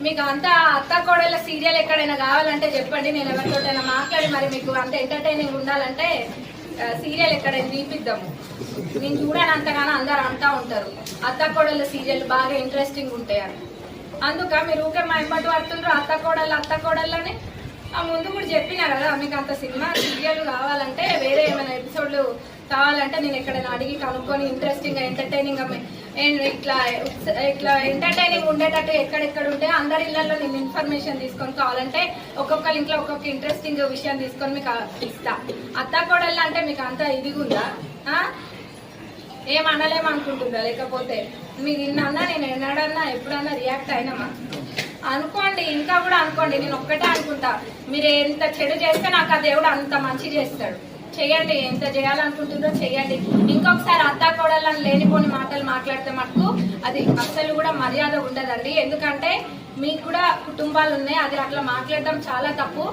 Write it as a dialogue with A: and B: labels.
A: మీకు అంత అత్త కోడళ్ళ సీరియల్ ఎక్కడైనా కావాలంటే చెప్పండి, నేను ఎవరితోటైనా మాట్లాడి మరి మీకు అంత ఎంటర్టైనింగ్ ఉండాలంటే సీరియల్ ఎక్కడైనా తీపిద్దాము. నేను చూడని అంతగానో అందరు అంటా ఉంటారు అత్త కోడళ్ళ సీరియల్ బాగా ఇంట్రెస్టింగ్ ఉంటాయని. అందుక మీరు ఊకే మా ఎంబటి పడుతుండ్రు అత్త కోడళ్ళని. ఆ ముందు కూడా చెప్పినా కదా, మీకు అంత సినిమా సీరియల్ కావాలంటే వేరే ఏమైనా ఎపిసోడ్లు కావాలంటే నేను ఎక్కడైనా అడిగి కనుక్కొని ఇంట్రెస్టింగ్ గా ఎంటర్టైనింగ్ గా ఇట్లా ఎంటర్టైనింగ్ ఉండేటట్టు ఎక్కడెక్కడ ఉంటే అందరి ఇళ్లలో నేను ఇన్ఫర్మేషన్ తీసుకొని కావాలంటే ఒక్కొక్కరి ఇంట్లో ఒక్కొక్క ఇంట్రెస్టింగ్ విషయం తీసుకొని మీకు ఇస్తా. అత్త కోడళ్ళు అంటే మీకు అంత ఇదిగుందా? ఏం అనలేమనుకుంటుందా? లేకపోతే మీరు ఇన్నన్నా నేను ఎన్నడన్నా ఎప్పుడన్నా రియాక్ట్ అయినామా? అనుకోండి, ఇంకా కూడా అనుకోండి. నేను ఒక్కటే అనుకుంటా, మీరు ఎంత చెడు చేస్తే నాకు ఆ దేవుడు అంత మంచి చేస్తాడు. చెయ్యండి, ఎంత చేయాలనుకుంటుందో చెయ్యండి. ఇంకొకసారి అత్తా కోడళ్ళని లేనిపోని మాటలు మాట్లాడితే మటుకు అది అస్సలు కూడా మర్యాద ఉండదండి. ఎందుకంటే మీకు కూడా కుటుంబాలు ఉన్నాయి, అది అట్లా మాట్లాడడం చాలా తప్పు.